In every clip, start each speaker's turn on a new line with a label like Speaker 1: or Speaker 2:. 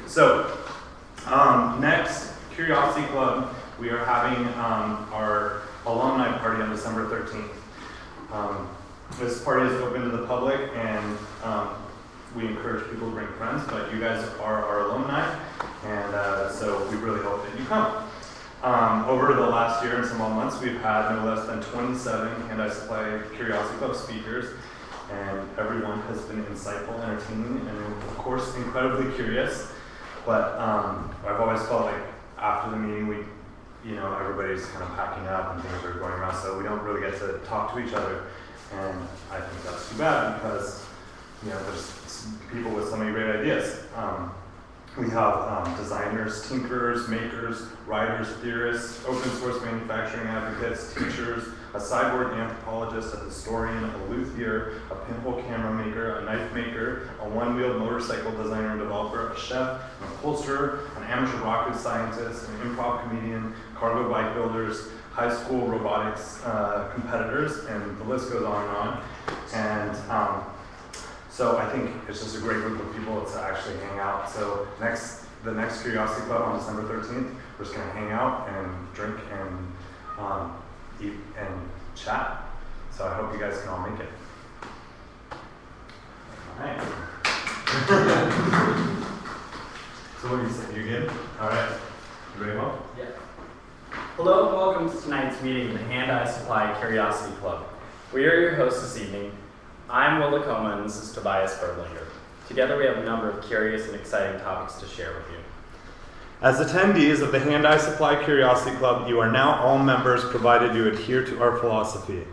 Speaker 1: So, next, Curiosity Club, we are having our alumni party on December 13th. This party is open to the public, and we encourage people to bring friends, but you guys are our alumni, and so we really hope that you come. Over the last year and some odd months, we've had no less than 27 Hand-Eye Supply Curiosity Club speakers, and everyone has been insightful, entertaining, and of course incredibly curious. But I've always felt like after the meeting, everybody's kind of packing up and things are going around, so we don't really get to talk to each other. And I think that's too bad because there's people with so many great ideas. We have designers, tinkerers, makers, writers, theorists, open source manufacturing advocates, teachers, a cyborg anthropologist, a historian, a luthier, a pinhole camera maker, a knife maker, a one-wheeled motorcycle designer and developer, a chef, an upholsterer, an amateur rocket scientist, an improv comedian, cargo bike builders, high school robotics competitors, and the list goes on and on. And so I think it's just a great group of people to actually hang out. So the next Curiosity Club on December 13th, we're just going to hang out and drink and eat and chat. So I hope you guys can all make it. All right. So what do you say? You good? All right. You ready, Mo?
Speaker 2: Yeah. Hello and welcome to tonight's meeting of the Hand-Eye Supply Curiosity Club. We are your hosts this evening. I'm Will Lacoma and this is Tobias Berlinger. Together we have a number of curious and exciting topics to share with you.
Speaker 1: As attendees of the Hand-Eye Supply Curiosity Club, you are now all members provided you adhere to our philosophy.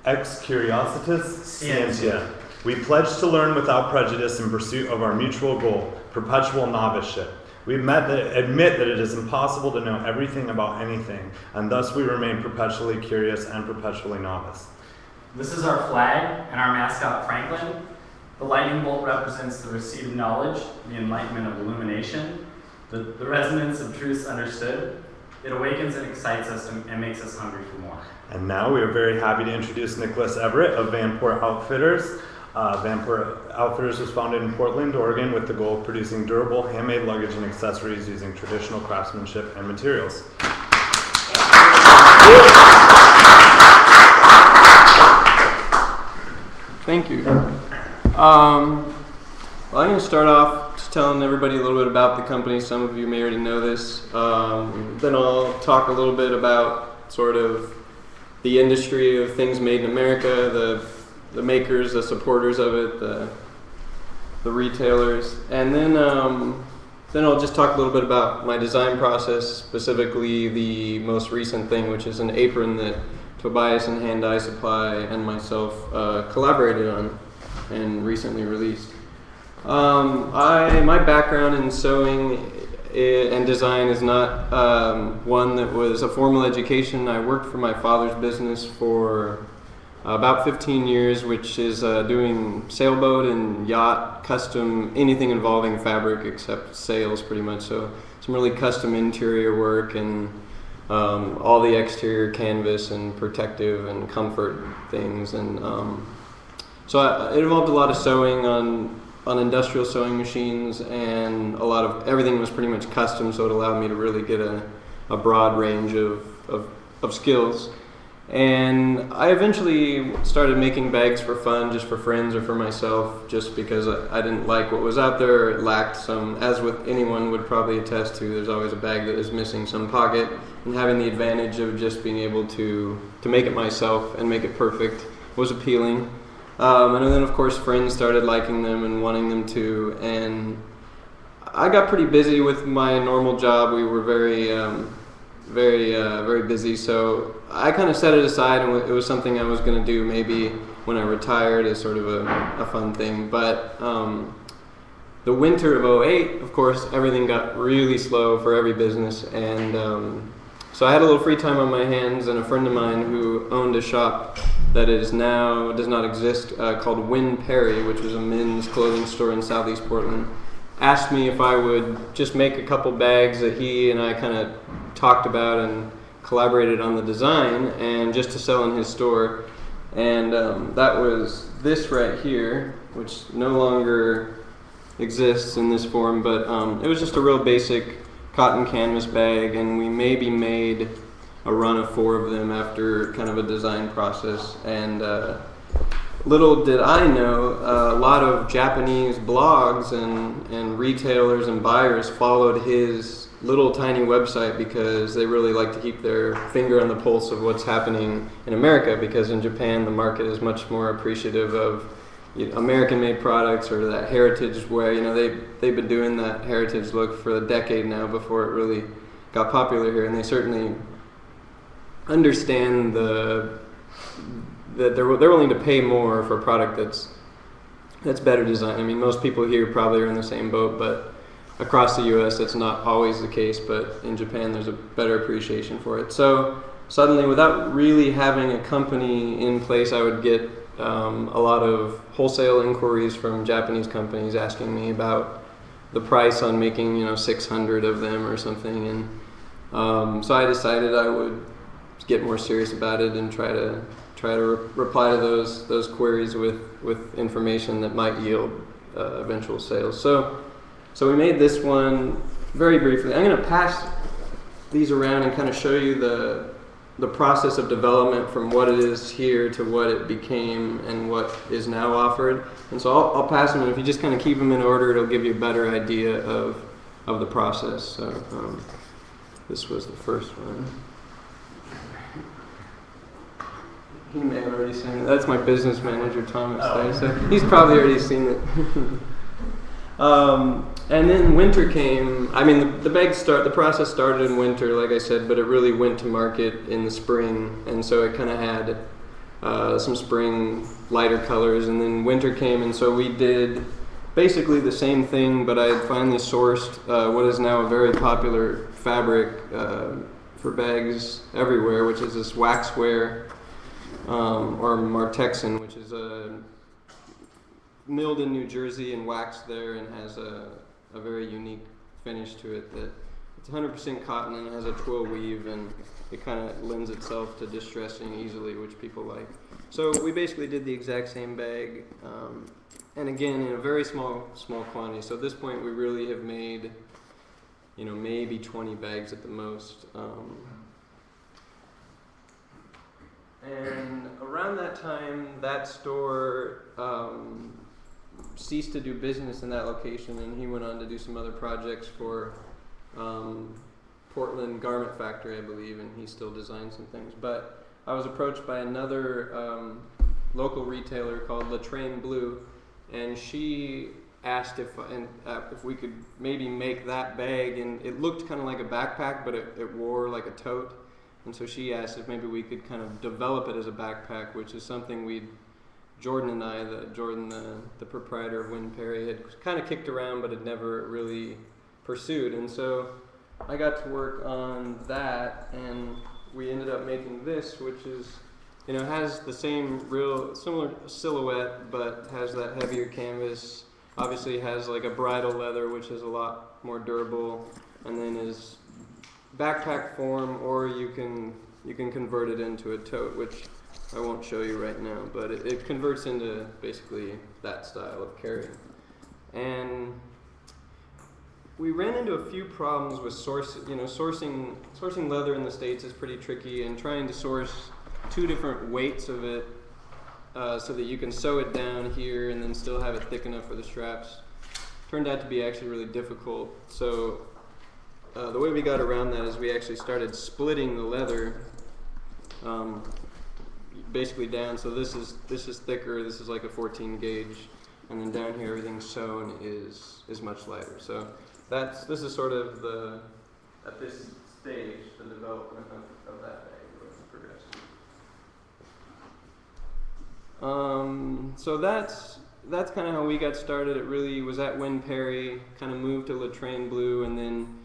Speaker 1: Ex Curiositas Scientia. We pledge to learn without prejudice in pursuit of our mutual goal, perpetual noviceship. We admit that it is impossible to know everything about anything, and thus we remain perpetually curious and perpetually novice.
Speaker 2: This is our flag and our mascot, Franklin. The lightning bolt represents the receipt of knowledge, the enlightenment of illumination, the resonance of truths understood. It awakens and excites us and makes us hungry for more.
Speaker 1: And now we are very happy to introduce Nicholas Everett of Vanport Outfitters. Vanport Outfitters was founded in Portland, Oregon with the goal of producing durable, handmade luggage and accessories using traditional craftsmanship and materials.
Speaker 3: Thank you. Well, I'm going to start off just telling everybody a little bit about the company. Some of you may already know this. Then I'll talk a little bit about sort of the industry of things made in America, the makers, the supporters of it, the retailers, and then I'll just talk a little bit about my design process, specifically the most recent thing, which is an apron that Tobias and Hand-Eye Supply and myself collaborated on and recently released. My background in sewing and design is not one that was a formal education. I worked for my father's business for about 15 years, which is doing sailboat and yacht, custom, anything involving fabric except sails pretty much. So some really custom interior work and all the exterior canvas and protective and comfort things. And so it involved a lot of sewing on industrial sewing machines, and a lot of everything was pretty much custom, so it allowed me to really get a broad range of skills. And I eventually started making bags for fun, just for friends or for myself, just because I didn't like what was out there. It lacked some, as with anyone would probably attest to, there's always a bag that is missing some pocket, and having the advantage of just being able to make it myself and make it perfect was appealing. And then of course friends started liking them and wanting them too, and I got pretty busy with my normal job. We were very busy, so I kind of set it aside, and it was something I was going to do maybe when I retired as sort of a fun thing. But the winter of '08, of course, everything got really slow for every business, and so I had a little free time on my hands, and a friend of mine who owned a shop that does not exist, called Win Perry, which was a men's clothing store in Southeast Portland, asked me if I would just make a couple bags that he and I kind of talked about and collaborated on the design, and just to sell in his store. And that was this right here, which no longer exists in this form, but it was just a real basic cotton canvas bag, and we maybe made a run of 4 of them after kind of a design process. And little did I know, a lot of Japanese blogs and retailers and buyers followed his little tiny website because they really like to keep their finger on the pulse of what's happening in America, because in Japan the market is much more appreciative of American-made products or that heritage wear. They've been doing that heritage look for a decade now before it really got popular here, and they certainly understand that they're willing to pay more for a product that's better designed. I mean, most people here probably are in the same boat, but across the U.S. that's not always the case. But in Japan, there's a better appreciation for it. So suddenly, without really having a company in place, I would get a lot of wholesale inquiries from Japanese companies asking me about the price on making 600 of them or something, and so I decided I would get more serious about it and try to reply to those queries with information that might yield eventual sales. So we made this one very briefly. I'm going to pass these around and kind of show you the process of development from what it is here to what it became and what is now offered. And so I'll pass them, and if you just kind of keep them in order, it'll give you a better idea of the process. So this was the first one. He may have already seen it. That's my business manager, Thomas. There, so he's probably already seen it. And then winter came. I mean, the process started in winter, like I said, but it really went to market in the spring, and so it kind of had some spring lighter colors. And then winter came, and so we did basically the same thing, but I had finally sourced what is now a very popular fabric for bags everywhere, which is this waxware. Or Martexin, which is milled in New Jersey and waxed there, and has a very unique finish to it. That it's 100% cotton and it has a twill weave, and it kind of lends itself to distressing easily, which people like. So we basically did the exact same bag, and again in a very small quantity. So at this point we really have made, maybe 20 bags at the most. And around that time, that store ceased to do business in that location, and he went on to do some other projects for Portland Garment Factory, I believe, and he still designs some things. But I was approached by another local retailer called Latraine Blue, and she asked if we could maybe make that bag, and it looked kind of like a backpack, but it wore like a tote. And so she asked if maybe we could kind of develop it as a backpack, which is something Jordan and I, the proprietor of Win Perry, had kind of kicked around but had never really pursued. And so I got to work on that, and we ended up making this, which is, has the same similar silhouette, but has that heavier canvas. Obviously has like a bridle leather, which is a lot more durable, and then is backpack form, or you can convert it into a tote, which I won't show you right now, but it converts into basically that style of carrying. And we ran into a few problems with sourcing leather in the States is pretty tricky, and trying to source 2 different weights of it so that you can sew it down here and then still have it thick enough for the straps turned out to be actually really difficult. So the way we got around that is we actually started splitting the leather basically down. So this is thicker. This is like a 14 gauge, and then down here everything sewn is much lighter. So this is sort of at this stage the development of that bag progressing. So that's kind of how we got started. It really was at Win Perry, kind of moved to Latraine Blue, and then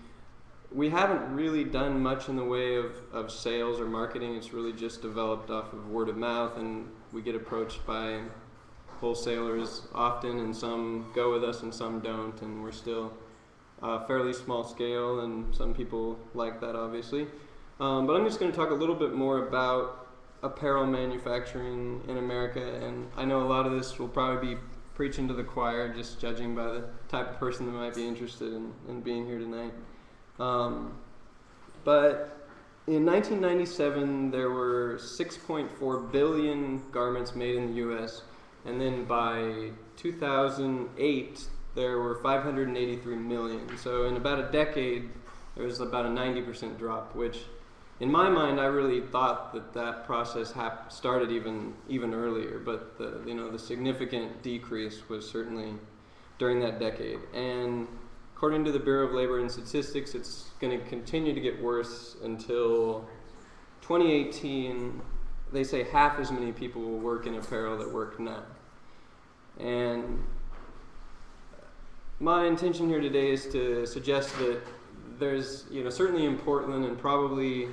Speaker 3: we haven't really done much in the way of sales or marketing. It's really just developed off of word of mouth, and we get approached by wholesalers often, and some go with us and some don't, and we're still fairly small scale, and some people like that, obviously. But I'm just going to talk a little bit more about apparel manufacturing in America, and I know a lot of this will probably be preaching to the choir, just judging by the type of person that might be interested in being here tonight. But in 1997, there were 6.4 billion garments made in the U.S., and then by 2008, there were 583 million. So in about a decade, there was about a 90% drop, which in my mind, I really thought that process started even earlier, but the significant decrease was certainly during that decade. And according to the Bureau of Labor and Statistics, it's going to continue to get worse until 2018. They say half as many people will work in apparel that work now. And my intention here today is to suggest that there's, certainly in Portland and probably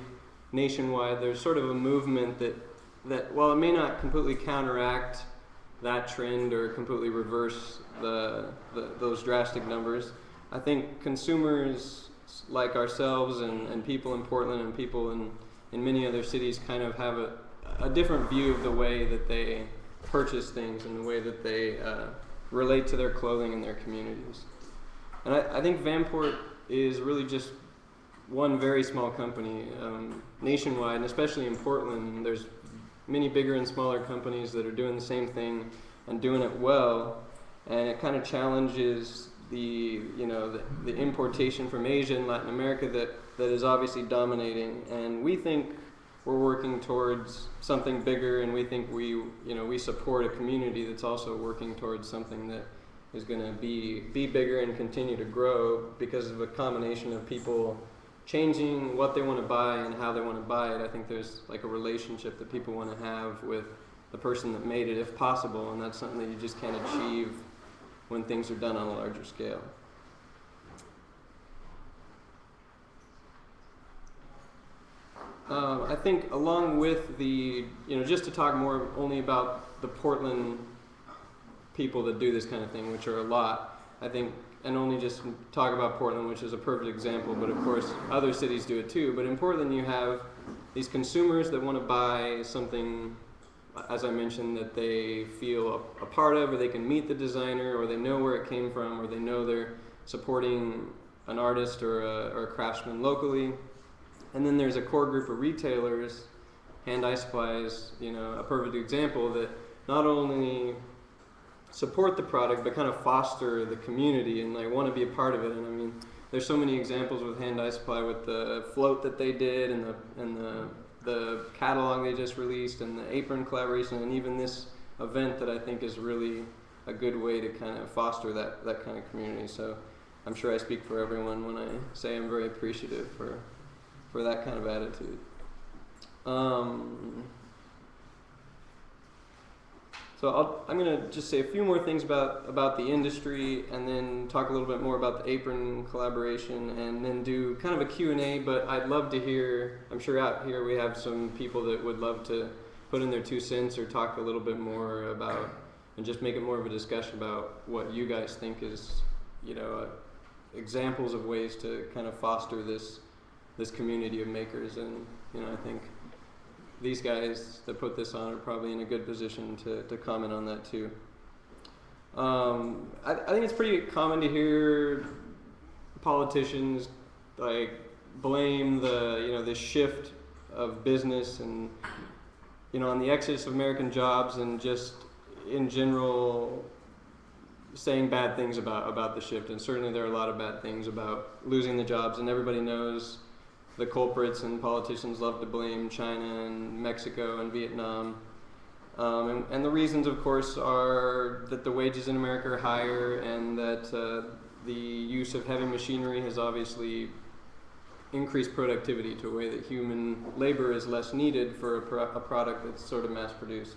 Speaker 3: nationwide, there's sort of a movement that while it may not completely counteract that trend or completely reverse those drastic numbers, I think consumers like ourselves and people in Portland and people in many other cities kind of have a different view of the way that they purchase things and the way that they relate to their clothing and their communities. And I think Vanport is really just one very small company nationwide, and especially in Portland. There's many bigger and smaller companies that are doing the same thing and doing it well, and it kind of challenges the importation from Asia and Latin America that is obviously dominating. And we think we're working towards something bigger, and we think we support a community that's also working towards something that is going to be bigger and continue to grow because of a combination of people changing what they want to buy and how they want to buy it. I think there's like a relationship that people want to have with the person that made it, if possible, and that's something that you just can't achieve when things are done on a larger scale. I think along with just to talk more only about the Portland people that do this kind of thing, which are a lot, I think, and only just talk about Portland, which is a perfect example, but of course other cities do it too. But in Portland you have these consumers that want to buy something, as I mentioned, that they feel a part of, or they can meet the designer, or they know where it came from, or they know they're supporting an artist or a craftsman locally. And then there's a core group of retailers, Hand Eye Supply is a perfect example, that not only support the product but kind of foster the community and want to be a part of it. And I mean, there's so many examples with Hand Eye Supply, with the float that they did and the catalog they just released and the Apron collaboration, and even this event that I think is really a good way to kind of foster that kind of community. So I'm sure I speak for everyone when I say I'm very appreciative for that kind of attitude. So I'm going to just say a few more things about the industry, and then talk a little bit more about the Apron collaboration, and then do kind of a Q&A. But I'd love to hear, I'm sure out here we have some people that would love to put in their 2 cents or talk a little bit more about, and just make it more of a discussion about what you guys think is, examples of ways to kind of foster this community of makers. And I think these guys that put this on are probably in a good position to comment on that too. I think it's pretty common to hear politicians blame the shift of business and on the exodus of American jobs, and just in general saying bad things about the shift. And certainly there are a lot of bad things about losing the jobs, and everybody knows the culprits, and politicians love to blame China and Mexico and Vietnam. And the reasons, of course, are that the wages in America are higher, and that the use of heavy machinery has obviously increased productivity to a way that human labor is less needed for a product that's sort of mass-produced.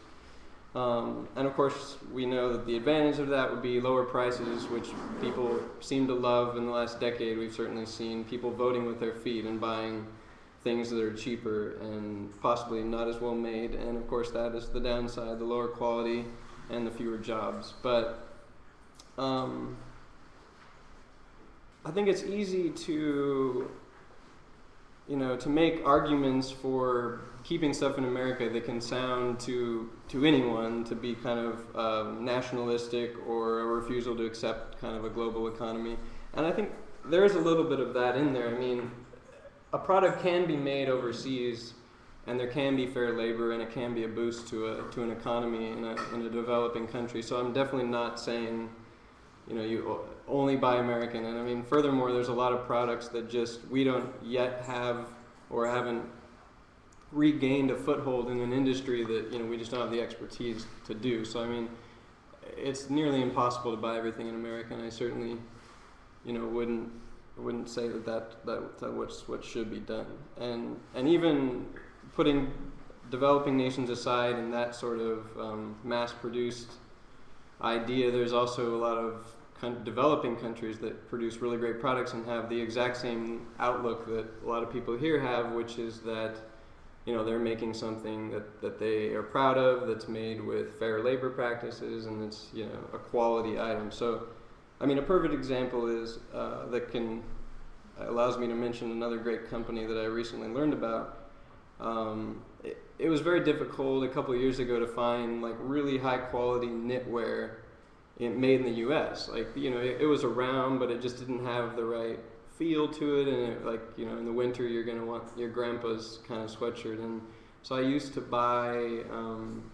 Speaker 3: And of course, we know that the advantage of that would be lower prices, which people seem to love. In the last decade, we've certainly seen people voting with their feet and buying things that are cheaper and possibly not as well made. And of course, that is the downside, the lower quality and the fewer jobs. But I think it's easy to to make arguments for keeping stuff in America that can sound to anyone to be kind of nationalistic or a refusal to accept kind of a global economy. And I think there is a little bit of that in there. I mean, a product can be made overseas, and there can be fair labor, and it can be a boost to an economy in a developing country. So I'm definitely not saying, you only buy American. And I mean, furthermore, there's a lot of products that just we don't yet have or haven't regained a foothold in an industry that we just don't have the expertise to do. So I mean, it's nearly impossible to buy everything in America, and I certainly wouldn't say that's what should be done. And even putting developing nations aside and that sort of mass-produced idea, there's also a lot of developing countries that produce really great products and have the exact same outlook that a lot of people here have, which is that they're making something that they are proud of, that's made with fair labor practices, and it's a quality item. So I mean, a perfect example is allows me to mention another great company that I recently learned about. It was very difficult a couple of years ago to find like really high quality knitwear made in the U.S. Like it was around, but it just didn't have the right feel to it. And in the winter you're gonna want your grandpa's kind of sweatshirt. And so I used to buy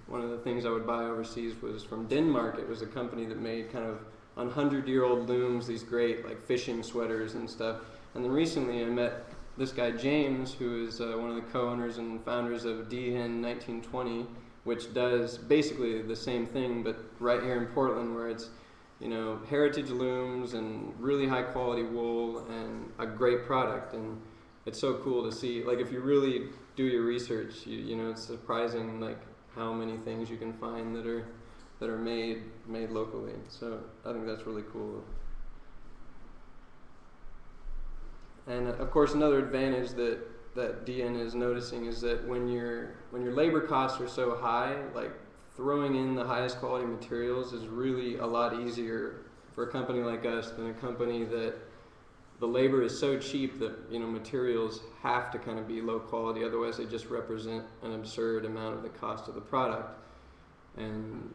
Speaker 3: one of the things I would buy overseas was from Denmark. It was a company that made kind of 100-year-old looms, these great like fishing sweaters and stuff. And then recently I met this guy James, who is one of the co-owners and founders of DN 1920, which does basically the same thing, but right here in Portland, where it's heritage looms and really high quality wool and a great product. And it's so cool to see. Like if you really do your research, it's surprising like how many things you can find that are made locally. So I think that's really cool. And of course, another advantage that DN is noticing is that when your labor costs are so high, like throwing in the highest quality materials is really a lot easier for a company like us than a company that the labor is so cheap that materials have to kind of be low quality, otherwise they just represent an absurd amount of the cost of the product. And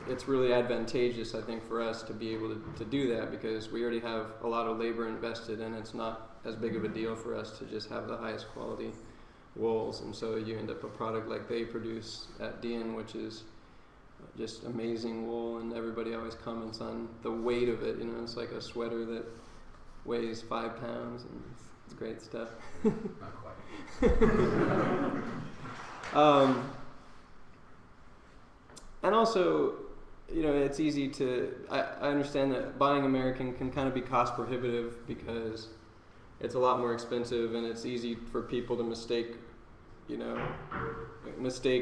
Speaker 3: it's really advantageous, I think, for us to be able to do that, because we already have a lot of labor invested, and it's not as big of a deal for us to just have the highest quality wools. And so you end up a product like they produce at DN, which is just amazing wool, and everybody always comments on the weight of it. It's like a sweater that weighs 5 pounds, and it's great stuff.
Speaker 2: Not quite.
Speaker 3: And also, it's easy to, I understand that buying American can kind of be cost prohibitive because it's a lot more expensive, and it's easy for people to mistake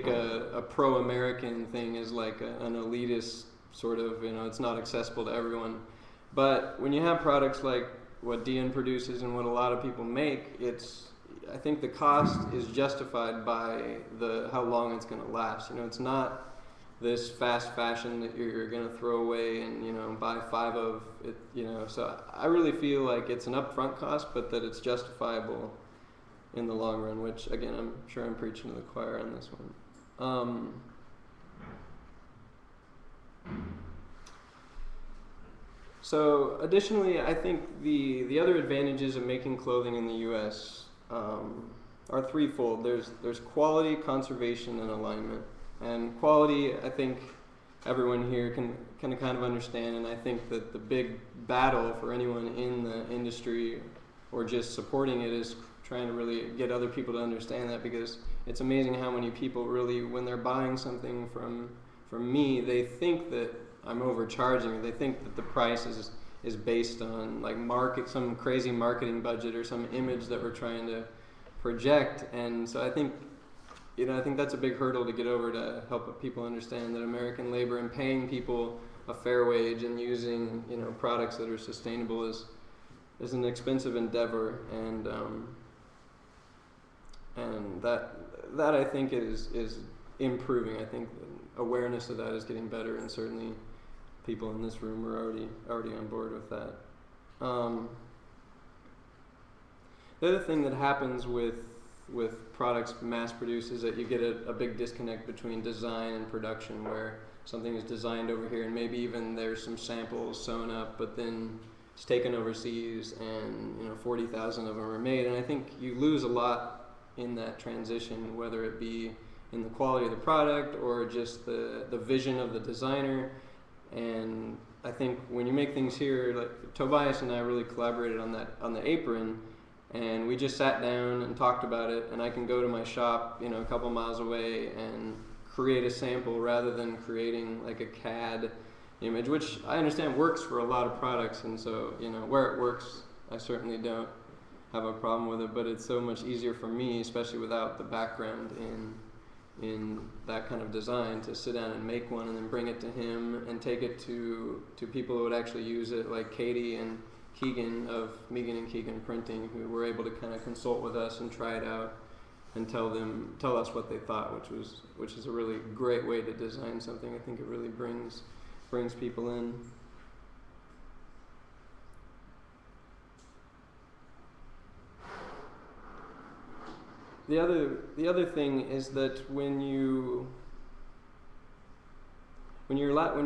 Speaker 3: a pro-American thing as like an elitist sort of, it's not accessible to everyone. But when you have products like what DN produces and what a lot of people make, I think the cost is justified by how long it's going to last. It's not this fast fashion that you're going to throw away and buy 5 of it. So I really feel like it's an upfront cost, but that it's justifiable in the long run, which again, I'm sure I'm preaching to the choir on this one. So additionally, I think the other advantages of making clothing in the U.S. Are threefold. There's quality, conservation, and alignment. And quality, I think everyone here can kind of understand, and I think that the big battle for anyone in the industry or just supporting it is trying to really get other people to understand that, because it's amazing how many people really, when they're buying something from me, they think that I'm overcharging, or they think that the price is based on like some crazy marketing budget or some image that we're trying to project. And so I think that's a big hurdle to get over, to help people understand that American labor and paying people a fair wage and using products that are sustainable is an expensive endeavor, and that I think is improving. I think the awareness of that is getting better, and certainly people in this room are already on board with that. the other thing that happens with products mass produced is that you get a big disconnect between design and production, where something is designed over here and maybe even there's some samples sewn up, but then it's taken overseas and 40,000 of them are made. And I think you lose a lot in that transition, whether it be in the quality of the product or just the vision of the designer. And I think when you make things here, like Tobias and I really collaborated on the apron, and we just sat down and talked about it. And I can go to my shop, a couple miles away, and create a sample rather than creating like a CAD image, which I understand works for a lot of products. And so where it works, I certainly don't have a problem with it. But it's so much easier for me, especially without the background in that kind of design, to sit down and make one and then bring it to him and take it to people who would actually use it, like Katie and Keegan of Megan and Keegan Printing, who were able to kind of consult with us and try it out and tell us what they thought, which is a really great way to design something. I think it really brings people in. The other thing is that when you're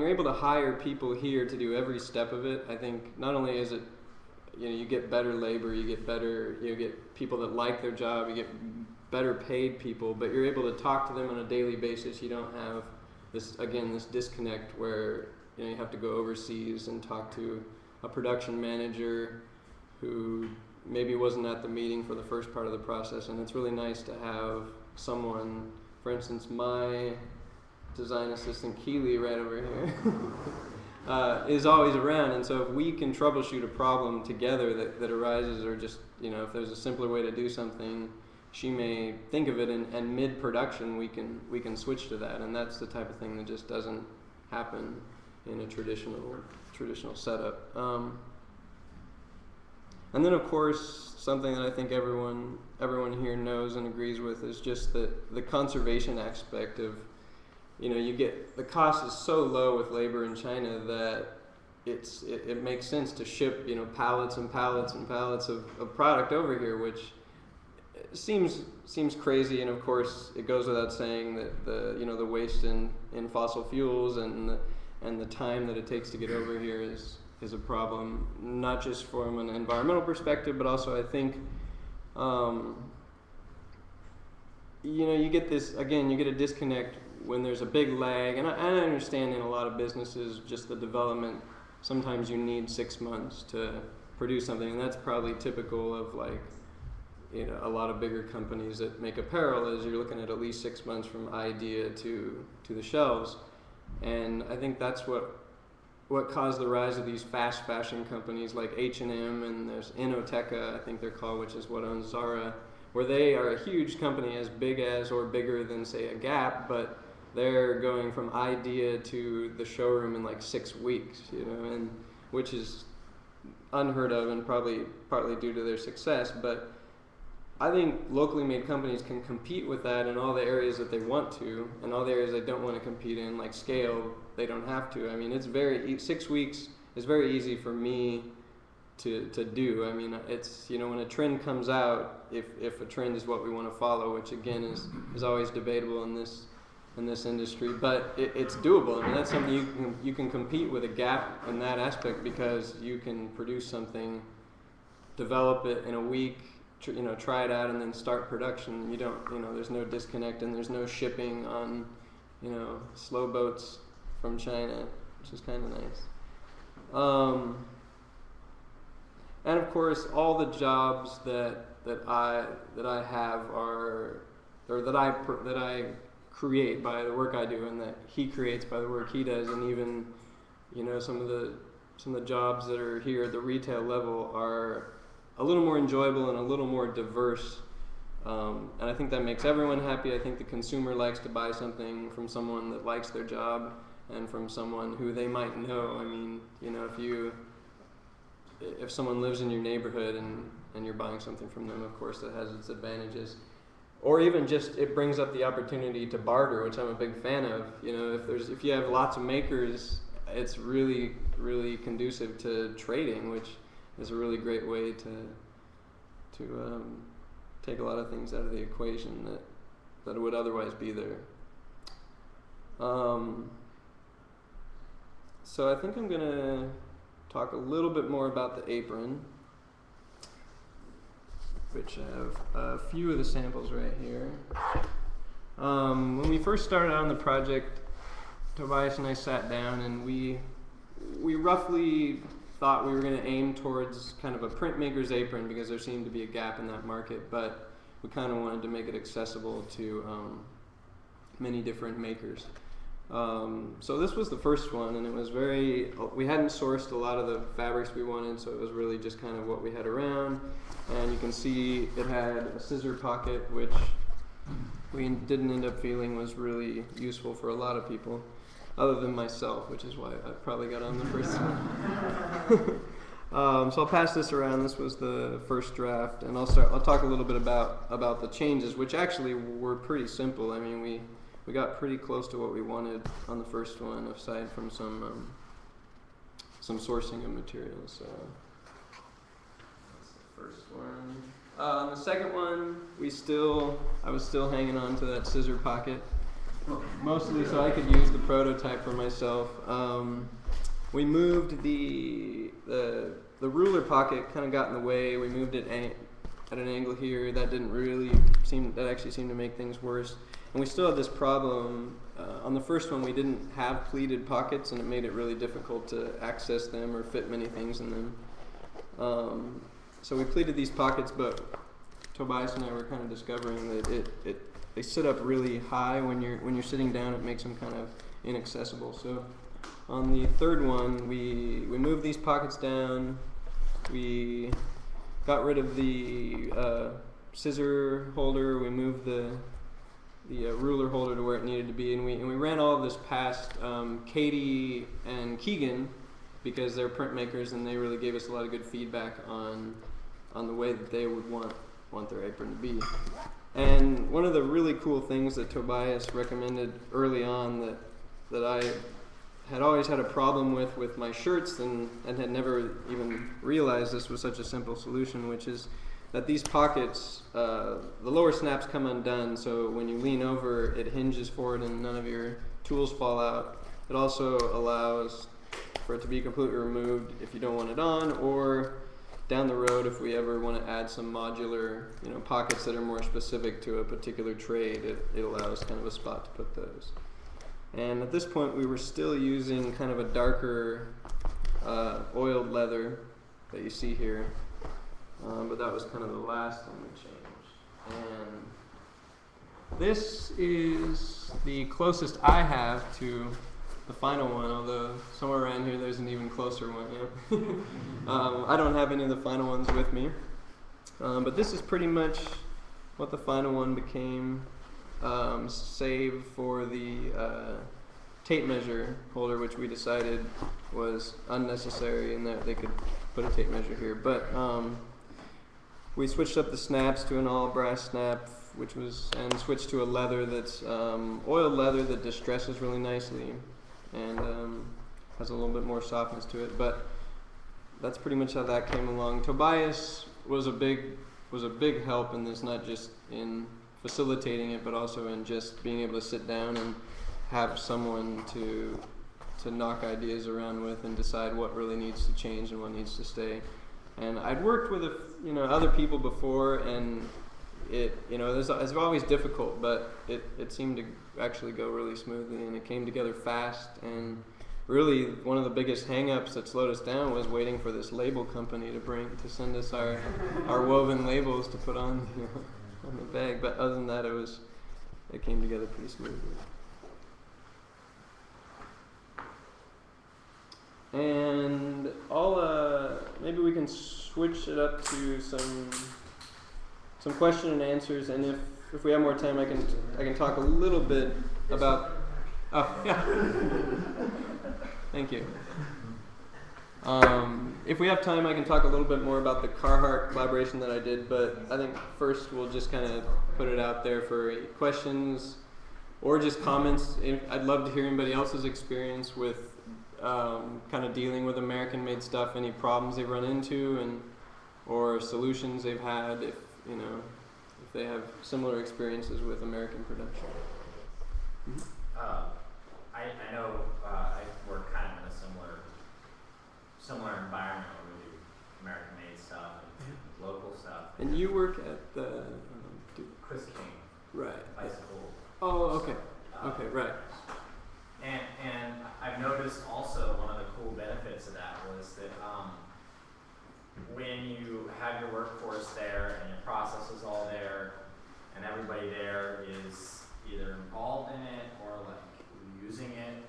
Speaker 3: able to hire people here to do every step of it, I think not only is it you get better labor, you get people that like their job, you get better paid people, but you're able to talk to them on a daily basis. You don't have this disconnect where you have to go overseas and talk to a production manager who maybe wasn't at the meeting for the first part of the process. And it's really nice to have someone, for instance, my design assistant Keely right over here is always around. And so if we can troubleshoot a problem together that arises, or just if there's a simpler way to do something, she may think of it, and mid-production we can switch to that. And that's the type of thing that just doesn't happen in a traditional setup. And then, of course, something that I think everyone here knows and agrees with is just the conservation aspect of, you get, the cost is so low with labor in China that it makes sense to ship, pallets and pallets and pallets of product over here, which seems crazy. And of course, it goes without saying that the waste in fossil fuels and the time that it takes to get over here is a problem, not just from an environmental perspective, but also I think, you get a disconnect when there's a big lag. And I understand in a lot of businesses, just the development, sometimes you need 6 months to produce something, and that's probably typical of a lot of bigger companies that make apparel, is you're looking at least 6 months from idea to the shelves. And I think that's what caused the rise of these fast fashion companies like H&M, and there's Inoteca, I think they're called, which is what owns Zara, where they are a huge company, as big as or bigger than, say, a Gap, but they're going from idea to the showroom in 6 weeks, and which is unheard of, and probably partly due to their success. But I think locally made companies can compete with that in all the areas that they want to, and all the areas they don't want to compete in, like scale, they don't have to. I mean, 6 weeks is very easy for me to do. I mean, it's, when a trend comes out, if a trend is what we want to follow, which again is always debatable in this industry, but it's doable. I mean, that's something you can compete with a Gap in that aspect, because you can produce something, develop it in a week, try it out, and then start production. You don't, there's no disconnect, and there's no shipping on, slow boats from China, which is kind of nice. And of course, all the jobs that I have are, or that I create by the work I do, and that he creates by the work he does, and even, some of the jobs that are here at the retail level are a little more enjoyable and a little more diverse, and I think that makes everyone happy. I think the consumer likes to buy something from someone that likes their job and from someone who they might know. I mean, if someone lives in your neighborhood and you're buying something from them, of course that has its advantages. Or even just, it brings up the opportunity to barter, which I'm a big fan of. If you have lots of makers, it's really, really conducive to trading, which is a really great way to take a lot of things out of the equation that would otherwise be there. So I think I'm going to talk a little bit more about the apron, which I have a few of the samples right here. When we first started on the project, Tobias and I sat down and we roughly thought we were going to aim towards kind of a printmaker's apron because there seemed to be a gap in that market, but we kind of wanted to make it accessible to many different makers. So this was the first one, and it was we hadn't sourced a lot of the fabrics we wanted, so it was really just kind of what we had around. And you can see it had a scissor pocket, which we didn't end up feeling was really useful for a lot of people, other than myself, which is why I probably got on the first one. So I'll pass this around. This was the first draft, and I'll talk a little bit about the changes, which actually were pretty simple. I mean, we got pretty close to what we wanted on the first one, aside from some sourcing of materials. So that's the first one. The second one, I was still hanging on to that scissor pocket, mostly so I could use the prototype for myself. We moved the ruler pocket, kind of got in the way. We moved it at an angle here. That actually seemed to make things worse. And we still had this problem. On the first one, we didn't have pleated pockets, and it made it really difficult to access them or fit many things in them. So we pleated these pockets, but Tobias and I were kind of discovering that they sit up really high. When you're sitting down, it makes them kind of inaccessible. So on the third one, we moved these pockets down. We got rid of the scissor holder. We moved the ruler holder to where it needed to be, and we ran all of this past Katie and Keegan, because they're printmakers and they really gave us a lot of good feedback on the way that they would want their apron to be. And one of the really cool things that Tobias recommended early on that I had always had a problem with my shirts and had never even realized this was such a simple solution, which is that these pockets, the lower snaps come undone, so when you lean over, it hinges forward and none of your tools fall out. It also allows for it to be completely removed if you don't want it on, or down the road if we ever want to add some modular, pockets that are more specific to a particular trade, it allows kind of a spot to put those. And at this point we were still using kind of a darker oiled leather that you see here, but that was kind of the last thing we changed. And this is the closest I have to the final one, although somewhere around here there's an even closer one. I don't have any of the final ones with me, but this is pretty much what the final one became, save for the tape measure holder, which we decided was unnecessary and that they could put a tape measure here. But we switched up the snaps to an all brass snap, and switched to a leather that's oiled leather that distresses really nicely and has a little bit more softness to it. But that's pretty much how that came along. Tobias was a big help in this, not just in facilitating it, but also in just being able to sit down and have someone to knock ideas around with and decide what really needs to change and what needs to stay. And I'd worked with other people before, and it's always difficult, but it seemed to actually go really smoothly, and it came together fast. And really, one of the biggest hang-ups that slowed us down was waiting for this label company to send us our woven labels to put on on the bag. But other than that, it came together pretty smoothly. And maybe we can switch it up to some question and answers, and if we have more time, I can talk a little bit about. Oh yeah. Thank you. If we have time, I can talk a little bit more about the Carhartt collaboration that I did, but I think first we'll just kind of put it out there for questions or just comments. I'd love to hear anybody else's experience with kind of dealing with American-made stuff, any problems they've run into, and or solutions they've had if if they have similar experiences with American production.
Speaker 4: I know I work kind of in a similar environment where we do American-made stuff and local stuff.
Speaker 3: And you work at the
Speaker 4: Chris King
Speaker 3: right
Speaker 4: bicycle.
Speaker 3: Oh, okay. Okay, right.
Speaker 4: And I've noticed also one of the cool benefits of that was that when you have your workforce there and your process is all there and everybody there is either involved in it or like using it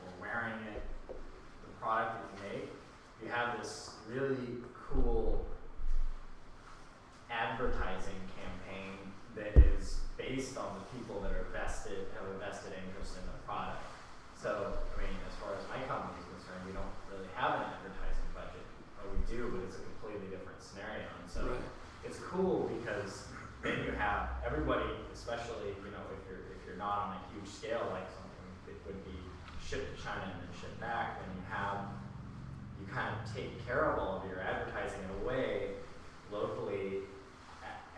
Speaker 4: or wearing it, the product that you make, you have this really cool advertising campaign that is based on the people that have a vested interest in the product. So, I mean, as far as my company is concerned, we don't really have an advertising budget. Or we do, but it's a completely different scenario. And so
Speaker 3: Right.
Speaker 4: it's cool because then you have everybody, especially, if you're not on a huge scale like something that would be shipped to China and then shipped back, then you kind of take care of all of your advertising in a way locally,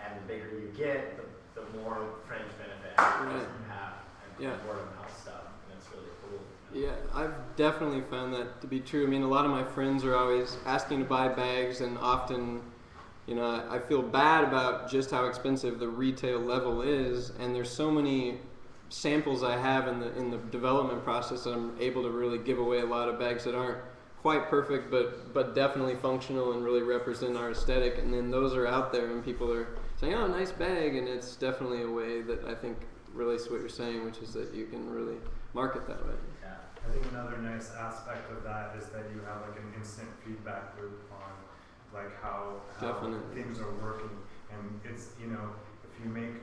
Speaker 4: and the bigger you get, the more fringe benefit advertising you have, and word of mouth stuff, and it's really cool.
Speaker 3: Yeah, I've definitely found that to be true. I mean, a lot of my friends are always asking to buy bags, and often, I feel bad about just how expensive the retail level is, and there's so many samples I have in the development process that I'm able to really give away a lot of bags that aren't quite perfect, but definitely functional and really represent our aesthetic. And then those are out there, and people are saying, "Oh, nice bag," and it's definitely a way that I think relates to what you're saying, which is that you can really market that way.
Speaker 4: Yeah.
Speaker 1: I think another nice aspect of that is that you have like an instant feedback loop on like how things are working, and it's if you make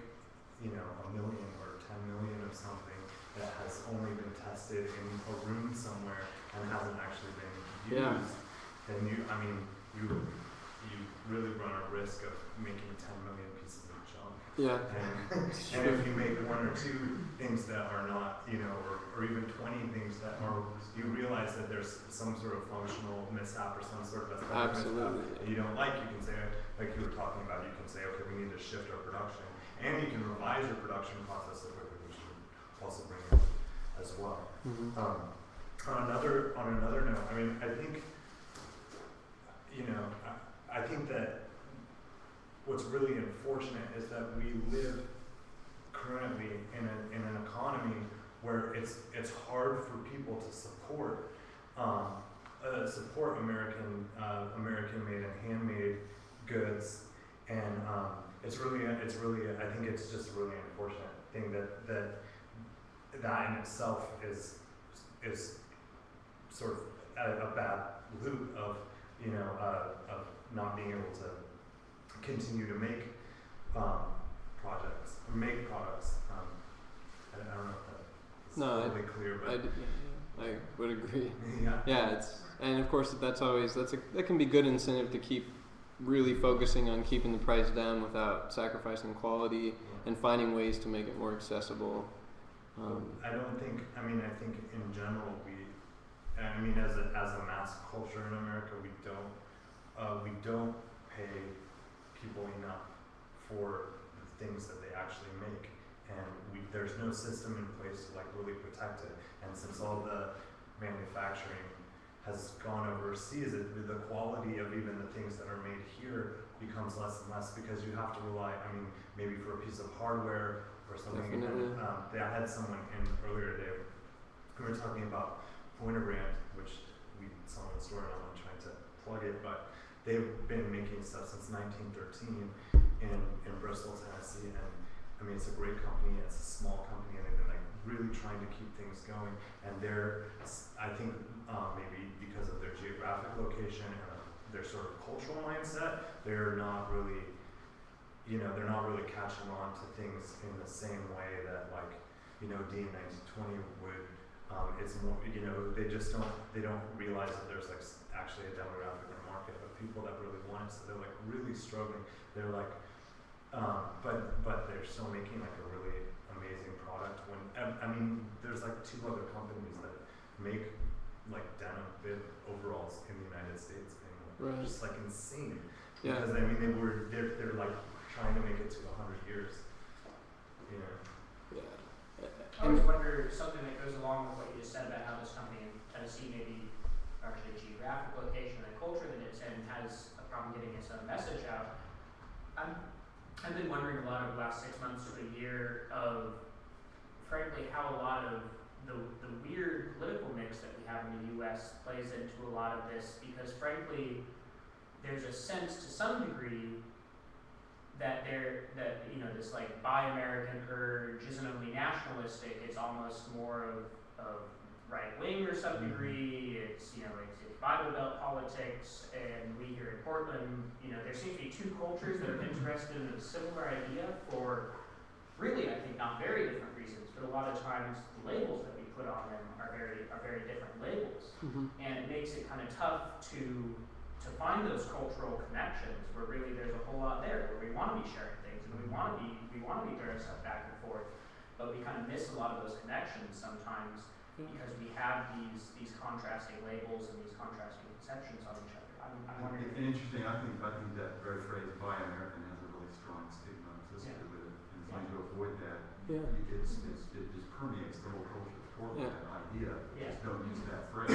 Speaker 1: $1 million or 10 million of something that has only been tested in a room somewhere and hasn't actually been used, then you really run a risk of making 10 million pieces of junk.
Speaker 3: Yeah.
Speaker 1: And if you make one or two things that are not, or even 20 things that are, you realize that there's some sort of functional mishap or some sort of aesthetic mishap that you don't like, you can say, like you were talking about, you can say, okay, we need to shift our production. And you can revise your production process so quickly, which should also bring it as well.
Speaker 3: Mm-hmm.
Speaker 1: On another note, I think, I think that what's really unfortunate is that we live currently in an economy where it's hard for people to support American-made and handmade goods, and it's really I think it's just a really unfortunate thing that in itself is sort of a bad loop of of not being able to continue to make products. I don't know if that's totally clear, but
Speaker 3: I would agree.
Speaker 1: Yeah.
Speaker 3: Yeah, and of course that can be good incentive to keep really focusing on keeping the price down without sacrificing quality and finding ways to make it more accessible.
Speaker 1: I think in general as a mass culture in America, we don't pay people enough for the things that they actually make, and there's no system in place to really protect it. And since all the manufacturing has gone overseas, the quality of even the things that are made here becomes less and less, because you have to rely, maybe for a piece of hardware or something. I had someone in earlier today who were talking about Pointer Brand, which we saw in the store, and I'm not trying to plug it, but they've been making stuff since 1913 in Bristol, Tennessee, and it's a great company. It's a small company, and they've been really trying to keep things going. And I think maybe because of their geographic location and their sort of cultural mindset, they're not really, they're not really catching on to things in the same way that D1920 would. It's more, they don't realize that there's actually a demographic or market of people that really want it, so they're really struggling. They're but they're still making a really amazing product. When there's 2 other companies that make denim bib overalls in the United States, and
Speaker 3: Right.
Speaker 1: just insane.
Speaker 3: Yeah.
Speaker 1: Because I mean, they're like trying to make it to 100 years. You know.
Speaker 3: Yeah.
Speaker 5: I always wonder something that goes along with what you just said about how this company in Tennessee maybe, or the geographic location and the culture that it's in, has a problem getting its own message out. I've been wondering a lot over the last 6 months to a year of, frankly, how a lot of the weird political mix that we have in the U.S. plays into a lot of this, because frankly, there's a sense to some degree that this like buy American urge isn't only nationalistic, it's almost more of right wing or some degree. It's Bible Belt politics, and we here in Portland, there seems to be two cultures that are interested in a similar idea for really, I think, not very different reasons, but a lot of times the labels that we put on them are very different labels.
Speaker 3: Mm-hmm.
Speaker 5: And it makes it kind of tough to find those cultural connections where really there's a whole lot there, where we want to be sharing things and we want to be throwing stuff back and forth, but we kind of miss a lot of those connections sometimes because we have these contrasting labels and these contrasting conceptions on each other. I'm wondering.
Speaker 6: It's interesting. I think that very phrase "Buy American" has a really strong stigma associated with it, and trying to avoid that.
Speaker 3: Yeah.
Speaker 6: It just permeates the whole culture of Portland.
Speaker 3: Yeah.
Speaker 6: That idea.
Speaker 5: Yeah.
Speaker 6: Just don't use that phrase.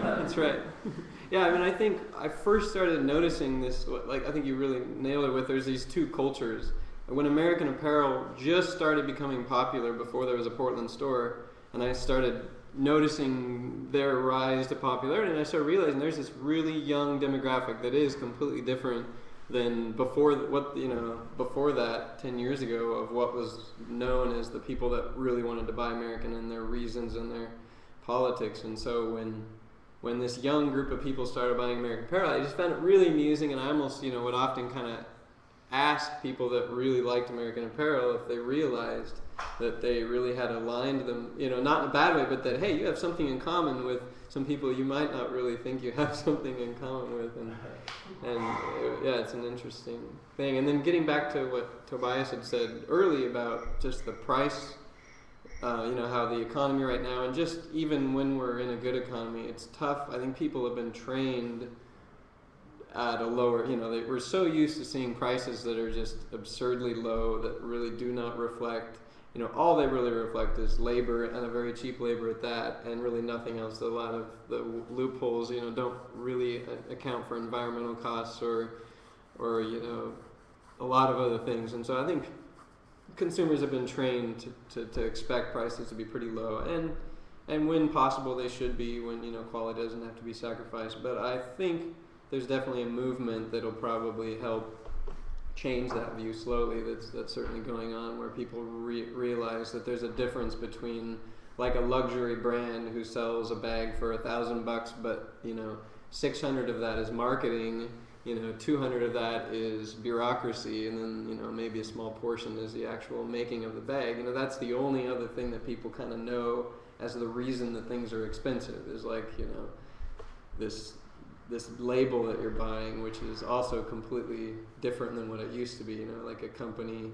Speaker 3: That's right. Yeah, I mean, I think I first started noticing this, like I think you really nailed it with, there's these two cultures. When American Apparel just started becoming popular before there was a Portland store, and I started noticing their rise to popularity, and I started realizing there's this really young demographic that is completely different than before that 10 years ago, of what was known as the people that really wanted to buy American and their reasons and their politics. And so when this young group of people started buying American Apparel, I just found it really amusing, and I almost would often kind of ask people that really liked American Apparel if they realized that they really had aligned them, not in a bad way, but that, hey, you have something in common with some people you might not really think you have something in common with. And yeah, it's an interesting thing. And then getting back to what Tobias had said early about just the price, how the economy right now, and just even when we're in a good economy, it's tough. I think people have been trained at a lower, we're so used to seeing prices that are just absurdly low, that really do not reflect, all they really reflect is labor, and a very cheap labor at that, and really nothing else. A lot of the loopholes, don't really account for environmental costs or a lot of other things. And so I think consumers have been trained to expect prices to be pretty low, and when possible they should be, when quality doesn't have to be sacrificed. But I think there's definitely a movement that'll probably help change that view slowly. That's certainly going on, where people realize that there's a difference between like a luxury brand who sells a bag for $1,000, but 600 of that is marketing, 200 of that is bureaucracy, and then maybe a small portion is the actual making of the bag. That's the only other thing that people kind of know as the reason that things are expensive, is like this label that you're buying, which is also completely different than what it used to be. Like a company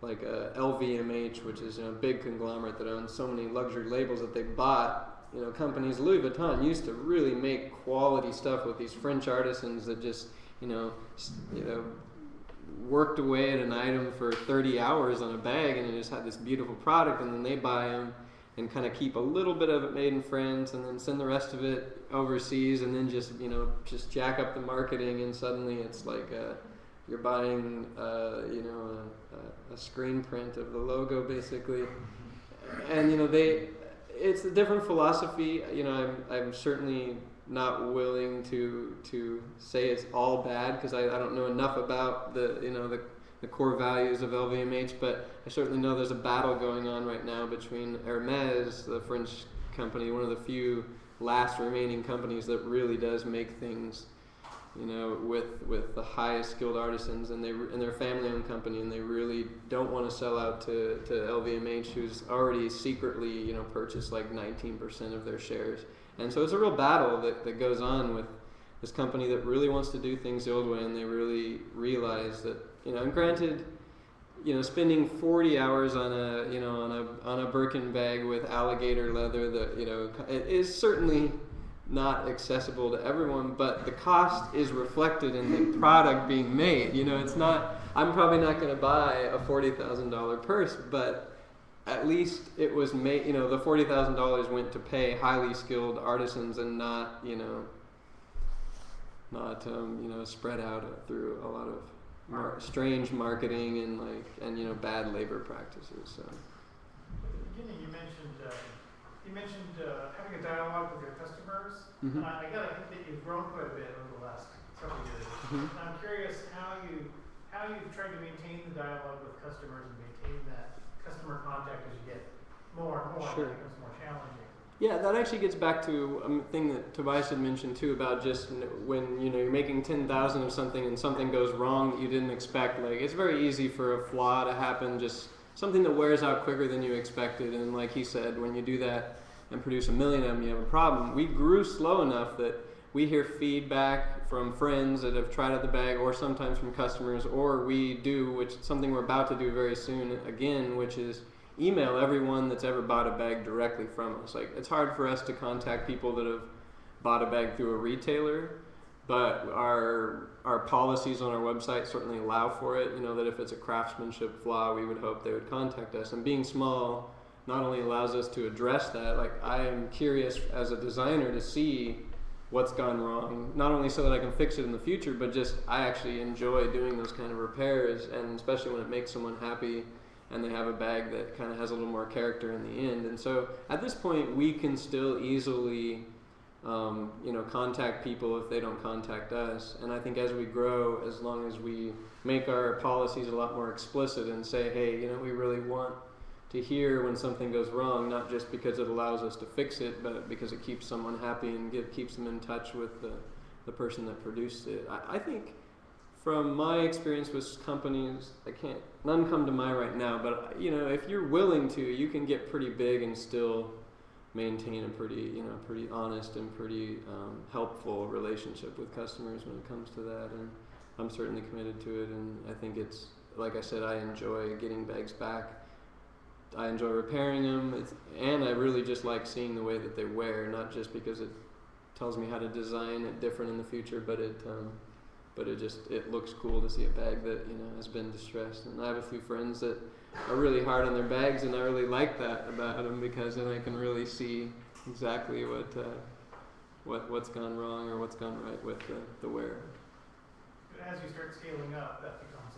Speaker 3: like LVMH, which is a big conglomerate that owns so many luxury labels that they bought. Companies, Louis Vuitton used to really make quality stuff with these French artisans that just worked away at an item for 30 hours on a bag, and it just had this beautiful product, and then they buy them and kind of keep a little bit of it made in France, and then send the rest of it overseas, and then just jack up the marketing, and suddenly it's like you're buying a screen print of the logo basically. And it's a different philosophy. I'm certainly not willing to say it's all bad, because I don't know enough about the core values of LVMH, but I certainly know there's a battle going on right now between Hermes, the French company, one of the few last remaining companies that really does make things, with the highest skilled artisans, and they're a family-owned company, and they really don't want to sell out to LVMH, who's already secretly, purchased like 19% of their shares. And so it's a real battle that goes on with this company that really wants to do things the old way, and they really realize that, and granted, spending 40 hours on a Birkin bag with alligator leather, that it is certainly not accessible to everyone, but the cost is reflected in the product being made. You know, it's not, I'm probably not going to buy a $40,000 purse, but at least it was made, you know, the $40,000 went to pay highly skilled artisans and not, you know, spread out through a lot of strange marketing and you know, bad labor practices. So.
Speaker 7: At the beginning, you mentioned having a dialogue with your customers,
Speaker 3: Mm-hmm.
Speaker 7: and I gotta think that you've grown quite a bit over the last several years.
Speaker 3: Mm-hmm.
Speaker 7: And I'm curious how you've tried to maintain the dialogue with customers and maintain that customer contact as you get more and more.
Speaker 3: Sure.
Speaker 7: It becomes more challenging.
Speaker 3: Yeah, that actually gets back to a thing that Tobias had mentioned too about just when, you know, you're making 10,000 of something and something goes wrong that you didn't expect. Like, it's very easy for a flaw to happen, just something that wears out quicker than you expected. And like he said, when you do that and produce 1 million of them, you have a problem. We grew slow enough that we hear feedback from friends that have tried out the bag, or sometimes from customers, or we do, which is something we're about to do very soon again, which is email everyone that's ever bought a bag directly from us. Like, it's hard for us to contact people that have bought a bag through a retailer, but our policies on our website certainly allow for it. You know, that if it's a craftsmanship flaw, we would hope they would contact us. And being small not only allows us to address that, like, I am curious as a designer to see what's gone wrong, not only so that I can fix it in the future, but just I actually enjoy doing those kind of repairs, and especially when it makes someone happy and they have a bag that kind of has a little more character in the end. And so at this point, we can still easily, you know, contact people if they don't contact us. And I think as we grow, as long as we make our policies a lot more explicit and say, hey, you know, we really want to hear when something goes wrong, not just because it allows us to fix it, but because it keeps someone happy and keeps them in touch with the person that produced it. I think from my experience with companies, none come to mind right now, but, you know, if you're willing to, you can get pretty big and still maintain a pretty honest and pretty helpful relationship with customers when it comes to that. And I'm certainly committed to it, and I think it's, like I said, I enjoy getting bags back. I enjoy repairing them, and I really just like seeing the way that they wear, not just because it tells me how to design it different in the future, but it looks cool to see a bag that, you know, has been distressed. And I have a few friends that are really hard on their bags, and I really like that about them, because then I can really see exactly what's gone wrong or what's gone right with the wear.
Speaker 7: But as you start scaling up, that becomes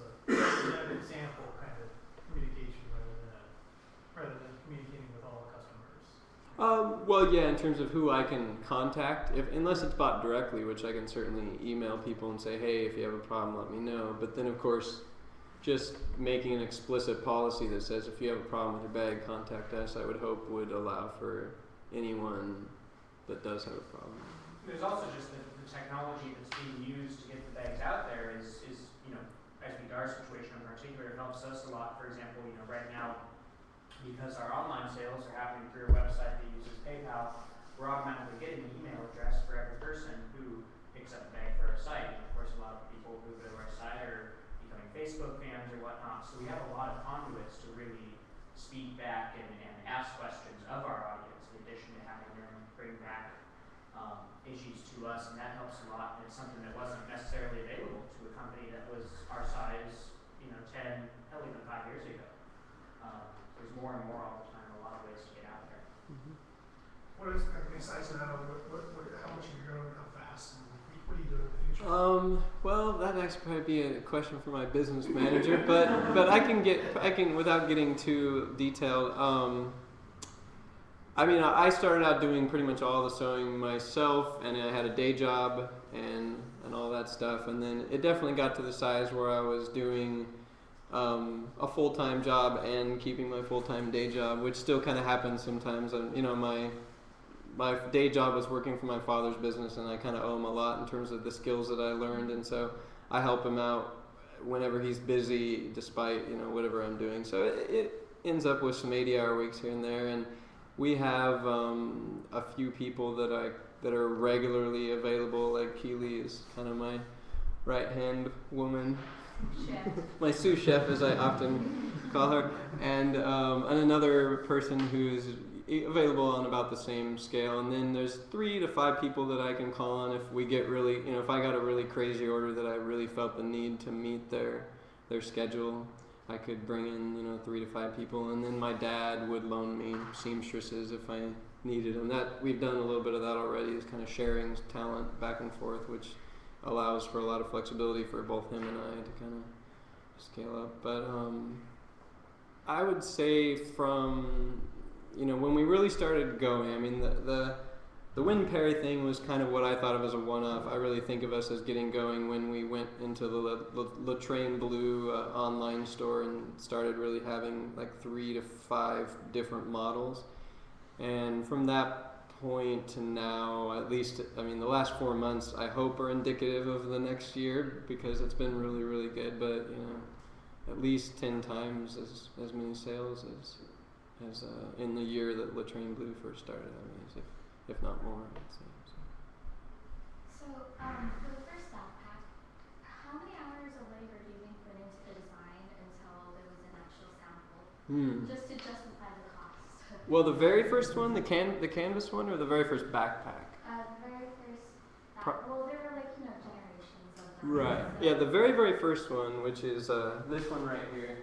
Speaker 7: an example kind of communication rather than communicating with all customers.
Speaker 3: Well, yeah, in terms of who I can contact, unless it's bought directly, which I can certainly email people and say, hey, if you have a problem, let me know. But then, of course, just making an explicit policy that says if you have a problem with your bag, contact us, I would hope would allow for anyone that does have a problem.
Speaker 5: There's also just the technology that's being used to get the bags out there is you know, I think our situation in particular helps us a lot. For example, you know, right now, because our online sales are happening through a website that uses PayPal, we're automatically getting an email address for every person who picks up a bag for our site. And of course, a lot of people who go to our site are becoming Facebook fans or whatnot. So we have a lot of conduits to really speak back and ask questions of our audience, in addition to having them bring back issues to us, and that helps a lot. And it's something that wasn't necessarily available to a company that was our size, you know, 10, hell, even 5 years ago. There's more and more all the time, a lot of ways to get out there.
Speaker 3: Mm-hmm.
Speaker 8: What is the company size now? How much are you growing? How fast? And what do you do in the future?
Speaker 3: Well, that'd actually probably be a question for my business manager, but I can without getting too detailed. I mean, I started out doing pretty much all the sewing myself, and I had a day job and all that stuff, and then it definitely got to the size where I was doing a full-time job and keeping my full-time day job, which still kind of happens sometimes. And, you know, my day job was working for my father's business, and I kind of owe him a lot in terms of the skills that I learned, and so I help him out whenever he's busy, despite, you know, whatever I'm doing. So it ends up with some 80-hour weeks here and there, and we have a few people that are regularly available. Like Keely is kind of my right-hand woman. Chef. My sous chef, as I often call her, and another person who's available on about the same scale. And then there's 3 to 5 people that I can call on if we get really, if I got a really crazy order that I really felt the need to meet their schedule, I could bring in, 3 to 5 people. And then my dad would loan me seamstresses if I needed them. That we've done a little bit of that already, is kind of sharing talent back and forth, which allows for a lot of flexibility for both him and I to kind of scale up. But I would say from, when we really started going, I mean, the Win Perry thing was kind of what I thought of as a one-off. I really think of us as getting going when we went into the Latraine Blue online store and started really having like 3 to 5 different models. And from that point to now, at least, I mean, the last 4 months I hope are indicative of the next year, because it's been really, really good. But at least 10 times as many sales as in the year that Latraine Blue first started. I mean, if not more, I'd say.
Speaker 9: So, for the first backpack, how many hours of labor do you think went into the design until there was an actual sample, just to justify the cost?
Speaker 3: Well, the very first one, the canvas one, or the very first backpack?
Speaker 9: The very first well, there were generations of them.
Speaker 3: Right.
Speaker 9: So.
Speaker 3: Yeah, the very, very first one, which is this one right here,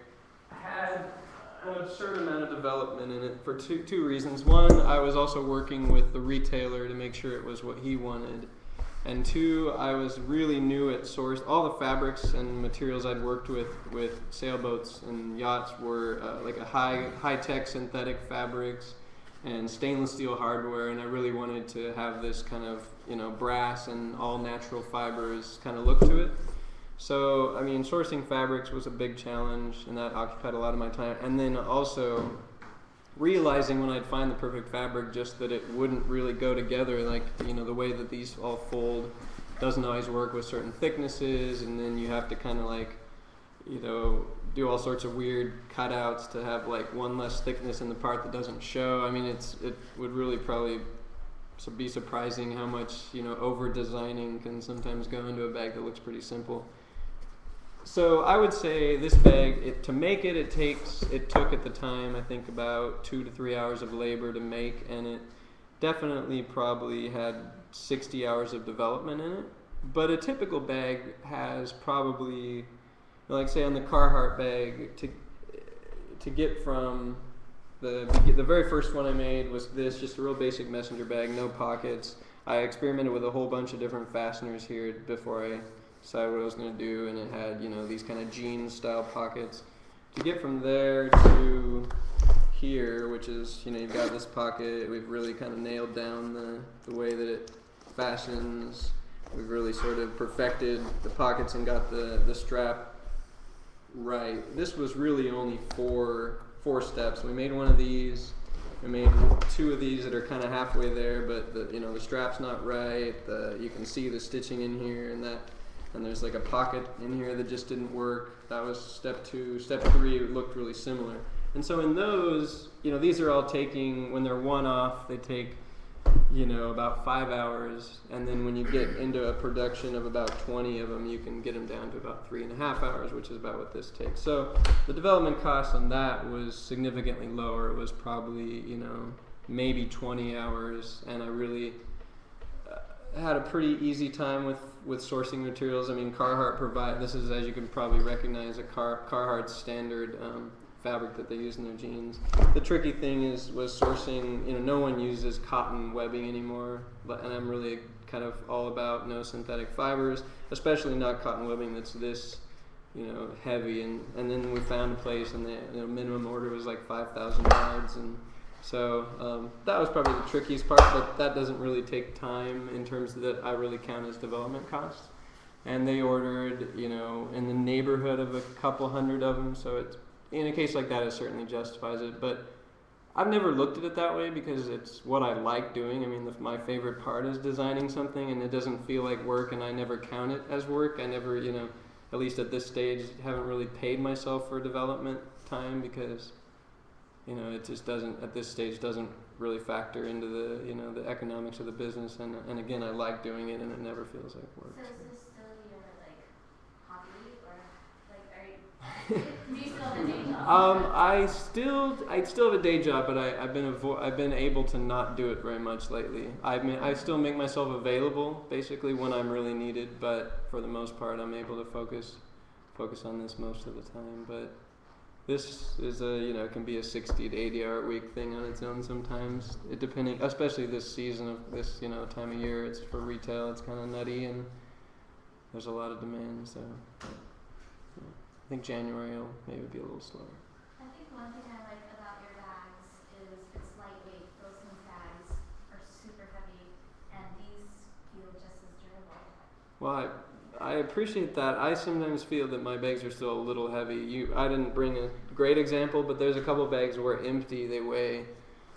Speaker 3: had an absurd amount of development in it for two reasons. One, I was also working with the retailer to make sure it was what he wanted. And 2, I was really new at source. All the fabrics and materials I'd worked with sailboats and yachts were like a high-tech synthetic fabrics and stainless steel hardware, and I really wanted to have this kind of brass and all natural fibers kind of look to it. So, I mean, sourcing fabrics was a big challenge, and that occupied a lot of my time. And then also realizing when I'd find the perfect fabric, just that it wouldn't really go together. Like, the way that these all fold doesn't always work with certain thicknesses, and then you have to kind of do all sorts of weird cutouts to have like one less thickness in the part that doesn't show. I mean, it would really probably be surprising how much, over designing can sometimes go into a bag that looks pretty simple. So I would say this bag, to make it, it took at the time, I think, about 2 to 3 hours of labor to make, and it definitely probably had 60 hours of development in it. But a typical bag has probably, like say on the Carhartt bag, to get from the very first one I made was this, just a real basic messenger bag, no pockets. I experimented with a whole bunch of different fasteners here before I decided what I was going to do, and it had these kind of jeans style pockets. To get from there to here, which is you've got this pocket, we've really kind of nailed down the way that it fastens. We've really sort of perfected the pockets and got the strap right. This was really only four steps. We made one of these. We made 2 of these that are kind of halfway there, but the strap's not right. You can see the stitching in here and there's like a pocket in here that just didn't work. That was step 2. Step 3 looked really similar. And so in those, these are all taking, when they're one-off, they take, about 5 hours. And then when you get into a production of about 20 of them, you can get them down to about 3.5 hours, which is about what this takes. So the development cost on that was significantly lower. It was probably, maybe 20 hours. And I really had a pretty easy time with sourcing materials. I mean, Carhartt this is, as you can probably recognize, a Carhartt standard fabric that they use in their jeans. The tricky thing was sourcing, no one uses cotton webbing anymore, and I'm really kind of all about no synthetic fibers, especially not cotton webbing that's this, heavy. And then we found a place, and the minimum order was like 5,000 yards, and so that was probably the trickiest part, but that doesn't really take time in terms that I really count as development costs. And they ordered, in the neighborhood of a couple hundred of them, so it's, in a case like that, it certainly justifies it. But I've never looked at it that way because it's what I like doing. I mean, my favorite part is designing something, and it doesn't feel like work, and I never count it as work. I never, at least at this stage, haven't really paid myself for development time because it just doesn't, at this stage, doesn't really factor into the economics of the business. And again, I like doing it, and it never feels like work.
Speaker 9: So is this still your hobby, or are you Do you still have a day job?
Speaker 3: I still have a day job, but I've been able to not do it very much lately. I still make myself available basically when I'm really needed, but for the most part, I'm able to focus on this most of the time. But this is it can be a 60 to 80 hour week thing on its own sometimes. Depending, especially this season of this time of year, it's for retail. It's kind of nutty and there's a lot of demand. So I think January will maybe be a little slower.
Speaker 9: I think one thing I like about your bags is it's lightweight. Those bags are super heavy, and these feel just as durable.
Speaker 3: Well, I appreciate that. I sometimes feel that my bags are still a little heavy. I didn't bring a great example, but there's a couple bags where empty they weigh,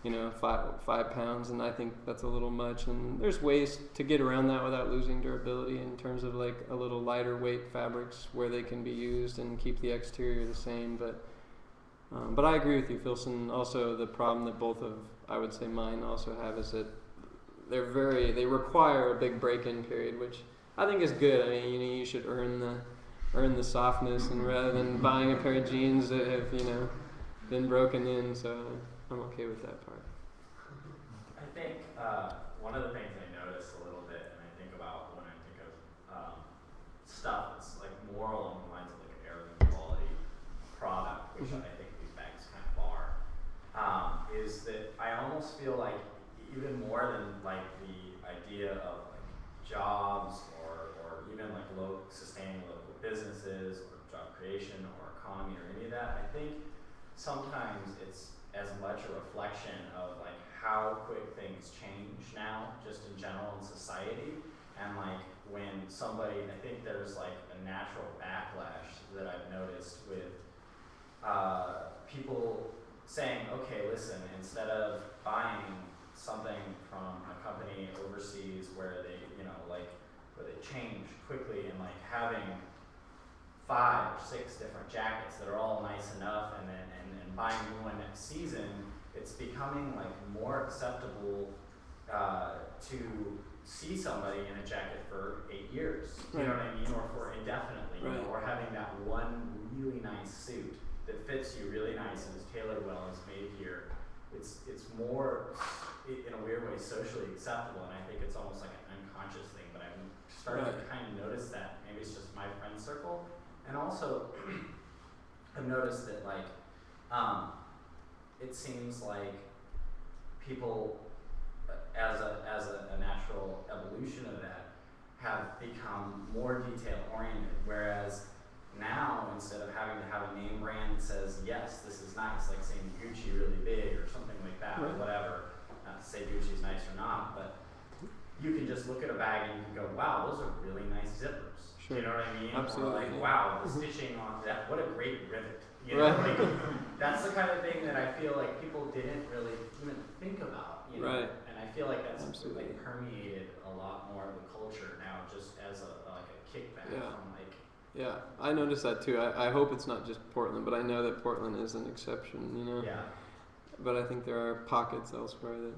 Speaker 3: 5 pounds, and I think that's a little much. And there's ways to get around that without losing durability in terms of like a little lighter weight fabrics where they can be used and keep the exterior the same. But I agree with you, Philson. Also, the problem that both of I would say mine also have is that they require a big break-in period, which I think is good. I mean, you should earn the softness, and rather than buying a pair of jeans that have been broken in. So I'm okay with that part.
Speaker 4: I think one of the things I notice a little bit, and I think about when I think of stuff that's like more along the lines of like an heirloom quality product, which I think these bags kind of are, is that I almost feel like even more than like the idea of like jobs or even like sustaining local businesses or job creation or economy or any of that, I think sometimes it's as much a reflection of like how quick things change now, just in general in society. And like when somebody, I think there's like a natural backlash that I've noticed with people saying, okay, listen, instead of buying something from a company overseas where they, where they change quickly and like having 5 or 6 different jackets that are all nice enough, and buying a new one next season, it's becoming like more acceptable to see somebody in a jacket for 8 years. You know what I mean? Or for indefinitely. Or having that one really nice suit that fits you really nice and is tailored well and is made here. It's more, in a weird way, socially acceptable, and I think it's almost like an unconscious thing, but I'm starting to kind of notice that. Maybe it's just my friend circle. And also, I've noticed that like, it seems like people, as a natural evolution of that, have become more detail oriented, whereas now, instead of having to have a name brand that says, yes, this is nice, like saying Gucci really big or something like that, or whatever, not to say Gucci's nice or not, but you can just look at a bag and you can go, wow, those are really nice zippers.
Speaker 3: Sure.
Speaker 4: You know what I mean?
Speaker 3: Absolutely.
Speaker 4: Or like, wow, the stitching on that, what a great rivet. You know, like, that's the kind of thing that I feel like people didn't really even think about,
Speaker 3: Right.
Speaker 4: And I feel like that's
Speaker 3: Absolutely.
Speaker 4: like permeated a lot more of the culture now, just as a kickback from like.
Speaker 3: Yeah, I noticed that too. I hope it's not just Portland, but I know that Portland is an exception,
Speaker 4: Yeah.
Speaker 3: But I think there are pockets elsewhere that,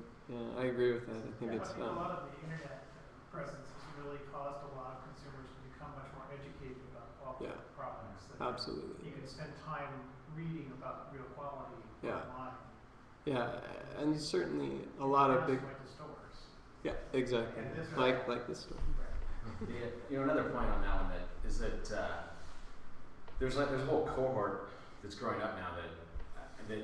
Speaker 3: I agree with that. I think it's.
Speaker 7: A lot of the internet presence has really caused a lot of consumers to become much more educated about quality products.
Speaker 3: Absolutely.
Speaker 7: You can spend time reading about real quality online.
Speaker 3: Yeah, and certainly a lot of big.
Speaker 7: Went to stores.
Speaker 3: Yeah, exactly. Like this store.
Speaker 10: Another point on that one is that there's a whole cohort that's growing up now that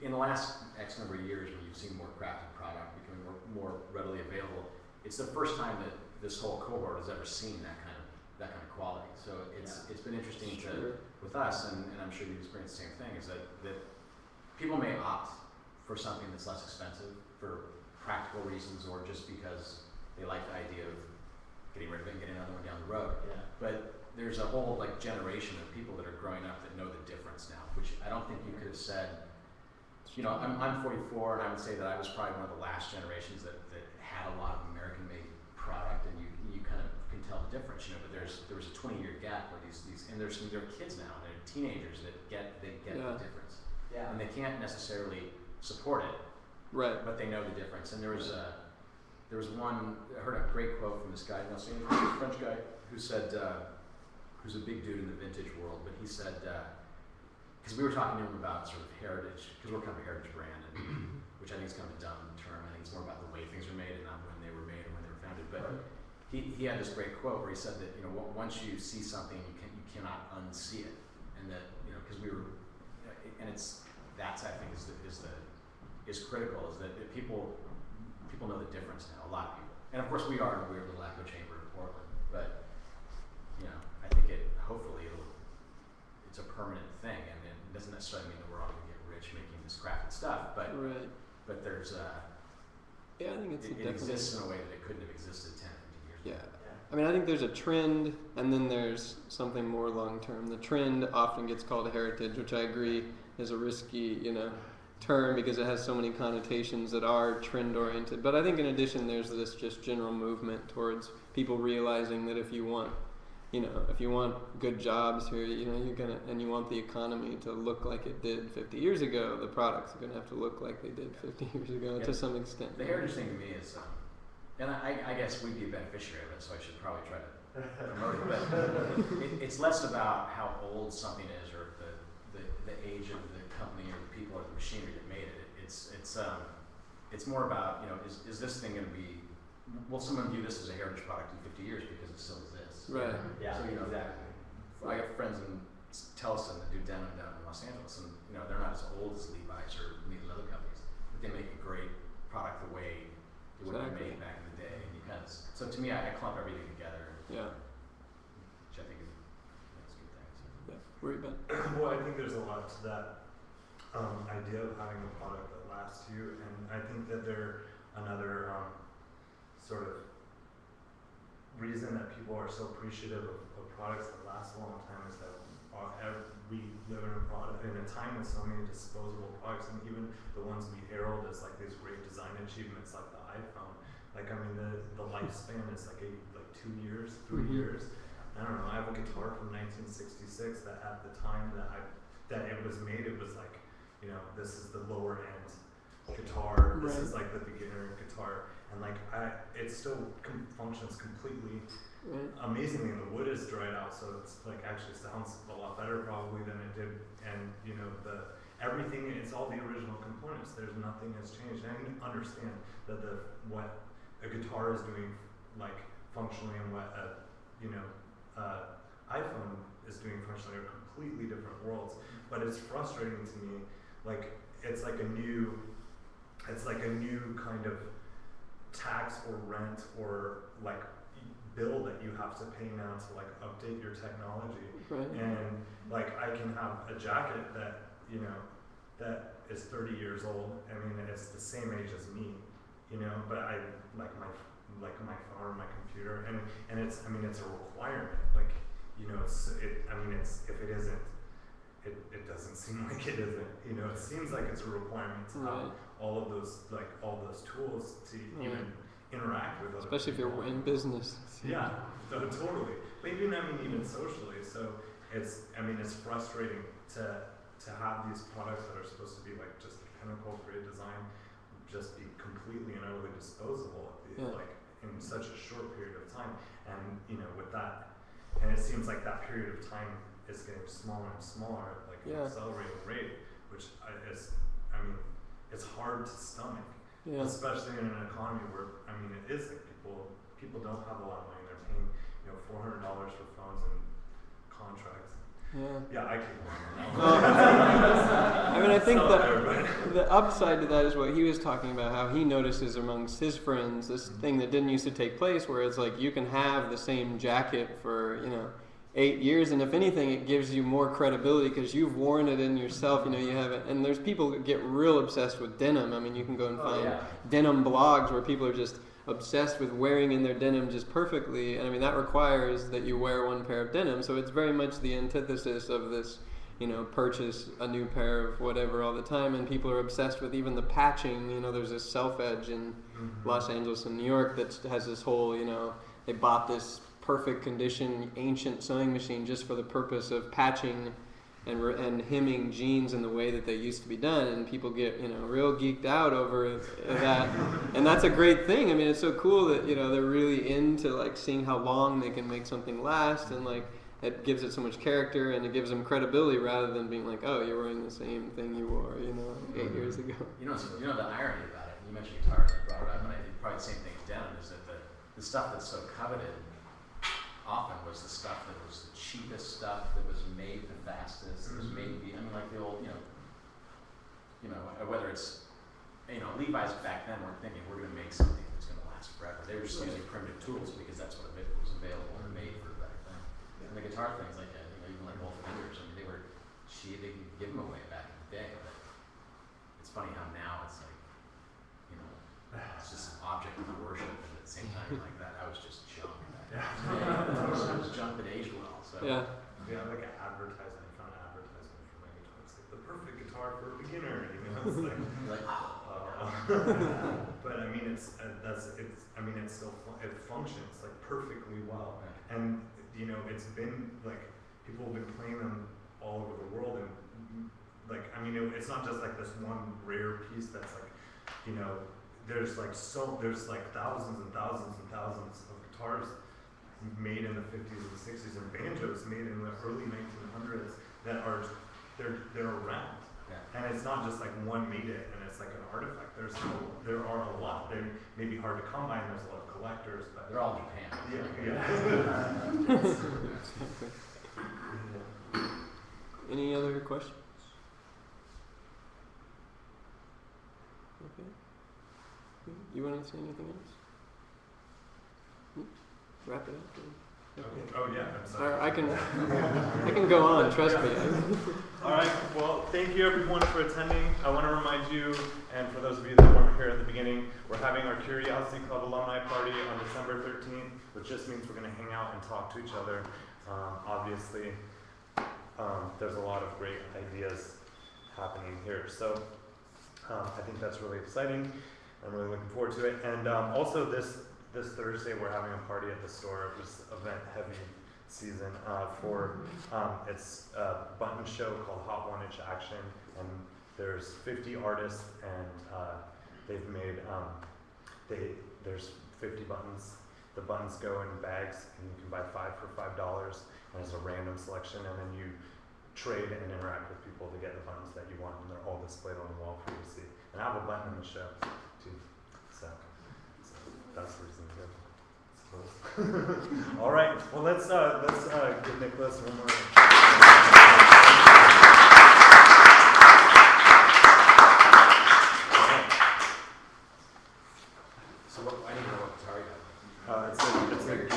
Speaker 10: in the last X number of years, when you've seen more crafted product becoming more readily available, it's the first time that this whole cohort has ever seen that kind of quality. So it's been interesting with us, and I'm sure you've experienced the same thing, is that people may opt for something that's less expensive for practical reasons, or just because they like the idea of getting rid of it and getting another one down the road.
Speaker 4: Yeah.
Speaker 10: But there's a whole like generation of people that are growing up that know the difference now, which I don't think you could have said. I'm 44, and I would say that I was probably one of the last generations that had a lot of American-made product, and you kind of can tell the difference, But there was a 20-year gap where these and they're kids now, they're teenagers that get the difference.
Speaker 4: Yeah.
Speaker 10: And they can't necessarily support it.
Speaker 3: Right.
Speaker 10: But they know the difference. And there was one, I heard a great quote from this guy, French guy, who who's a big dude in the vintage world, but he said, because we were talking to him about sort of heritage, because we're kind of a heritage brand, and, which I think is kind of a dumb term. I think it's more about the way things are made and not when they were made and when they were founded. But he had this great quote where he said that, you know, once you see something, you cannot unsee it, and that, you know, because we were, and that's I think is critical, is that people know the difference now, a lot of people, and of course we are in a weird little echo chamber in Portland, but you know, I think hopefully it's a permanent thing, and it doesn't necessarily mean that we're all going to get rich making this crafted stuff, but but there's
Speaker 3: yeah, I think it's
Speaker 10: it exists in a way that it couldn't have existed 10, 15 years ago.
Speaker 3: I mean, I think there's a trend, and then there's something more long term. The trend often gets called heritage, which I agree is a risky, you know, term because it has so many connotations that are trend oriented. But I think in addition, there's this just general movement towards people realizing that if you want, you know, if you want good jobs here, you know, you're gonna, and you want the economy to look like it did 50 years ago, the products are gonna have to look like they did 50 years ago to some extent.
Speaker 10: The heritage thing to me is, and I guess we'd be a beneficiary of it, so I should probably try to promote it. But it's less about how old something is or the age of the company or the people or the machinery that made it. It's more about, you know, is this thing going to be? Will someone view this as a heritage product in 50 years because it still exists?
Speaker 3: Right.
Speaker 10: Yeah. So you know, exactly. I have friends in Tellison that do denim down in Los Angeles, and you know they're not as old as Levi's or any of the other companies, but they make a great product the way it would have been made back in the day. And you kind of, so to me, I clump everything together.
Speaker 3: Yeah.
Speaker 10: Which I think is a good thing. So.
Speaker 3: Yeah. Where you been?
Speaker 1: Well, I think there's a lot to that idea of having a product that lasts you, and I think that another sort of reason that people are so appreciative of products that last a long time is that we live in a time with so many disposable products, and even the ones we herald as like these great design achievements, like the iPhone. Like, I mean, the lifespan is like 2 years, 3 years. I don't know. I have a guitar from 1966 that at the time that it was made, it was like, you know, this is the lower end guitar. This is like the beginner guitar, and like it still functions completely amazingly. And the wood is dried out, so it's like actually sounds a lot better probably than it did. And you know, everything, it's all the original components. There's nothing has changed. And I can understand that what a guitar is doing, like functionally, and what iPhone is doing functionally, are completely different worlds. But it's frustrating to me. Like it's like a new kind of tax or rent or like bill that you have to pay now to like update your technology.
Speaker 3: Right.
Speaker 1: And like I can have a jacket that, you know, that is 30 years old. I mean, it's the same age as me, you know, but I like my phone or my computer, and it's, I mean, it's a requirement. Like, you know, if it isn't, it doesn't seem like it isn't. You know, it seems like it's a requirement to have all those tools to even interact with other
Speaker 3: especially
Speaker 1: people.
Speaker 3: if you're in business.
Speaker 1: Yeah, totally. But even socially. So it's frustrating to have these products that are supposed to be like just the pinnacle of great design just be completely and utterly disposable, like in such a short period of time. And you know, with that, and it seems like that period of time is getting smaller and smaller at like an accelerating rate, which it's hard to stomach, especially in an economy where, I mean, it is like people don't have a lot of money. They're paying, you know, $400 for phones and contracts. Yeah, I keep going.
Speaker 3: I mean, I think the upside to that is what he was talking about, how he notices amongst his friends this thing that didn't used to take place, where it's like you can have the same jacket for, you know, 8 years, and if anything, it gives you more credibility because you've worn it in yourself. You know, you have it, and there's people that get real obsessed with denim. I mean, you can go and find denim blogs where people are just obsessed with wearing in their denim just perfectly, and I mean that requires that you wear one pair of denim. So it's very much the antithesis of this, you know, purchase a new pair of whatever all the time, and people are obsessed with even the patching. You know, there's this Self-Edge in Los Angeles and New York that has this whole, you know, they bought this perfect condition ancient sewing machine just for the purpose of patching and hemming jeans in the way that they used to be done, and people get, you know, real geeked out over that, and that's a great thing. I mean, it's so cool that, you know, they're really into like seeing how long they can make something last, and like it gives it so much character, and it gives them credibility rather than being like, oh, you're wearing the same thing you wore, 8 years ago.
Speaker 10: You know the irony about it. You mentioned guitars, I brought it up, and I did probably the same thing as denim. Is that the stuff that's so coveted often was the stuff that was the cheapest stuff, that was made the fastest, that was made to be. I mean, like the old, whether it's, Levi's back then weren't thinking we're going to make something that's going to last forever. They were just using primitive tools because that's what was available and made for a better thing. And the guitar things like that, even like Wolf Fingers, I mean, they could give them away back in the day, but it's funny how now it's like, it's just an object of worship, and at the same time, like that was just junk. It was junk that aged well. So
Speaker 3: Yeah.
Speaker 1: Yeah, like an advertisement. I found an advertisement for my guitar. It's like the perfect guitar for a beginner. It's like, but I mean, it still it functions like perfectly well, and it's been like people have been playing them all over the world, and it's not just like this one rare piece that's like, there's like thousands and thousands and thousands of guitars made in the 50s and 60s, and banjos made in the early 1900s that are they're around. Yeah. And it's not just like one made it and it's like an artifact. There are a lot. They may be hard to come by, and there's a lot of collectors, but
Speaker 10: they're all Japan.
Speaker 1: Yeah.
Speaker 3: Any other questions? Okay. You want to say anything else? Wrap it up.
Speaker 1: Okay. Oh yeah, I'm sorry.
Speaker 3: I can go on, trust me.
Speaker 1: All right, well, thank you everyone for attending. I want to remind you, and for those of you that weren't here at the beginning, we're having our Curiosity Club alumni party on December 13th, which just means we're going to hang out and talk to each other. Obviously, there's a lot of great ideas happening here. So I think that's really exciting. I'm really looking forward to it. And also this Thursday, we're having a party at the store. It was event heavy season it's a button show called Hot 1-Inch Action, and there's 50 artists, and they've made there's 50 buttons. The buttons go in bags, and you can buy 5 for $5, and it's a random selection, and then you trade and interact with people to get the buttons that you want, and they're all displayed on the wall for you to see. And I have a button in the show too, so that's the reason to go. All right. Well, let's give Nicholas one more.
Speaker 10: So I didn't know what guitar you have.
Speaker 1: It's a Gilded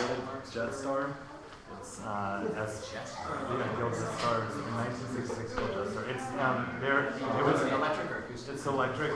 Speaker 1: Jetstar. It's Gilded Jetstar. It's a 1966 Gilded Jetstar. It's it was
Speaker 10: electric or acoustic?
Speaker 1: It's electric.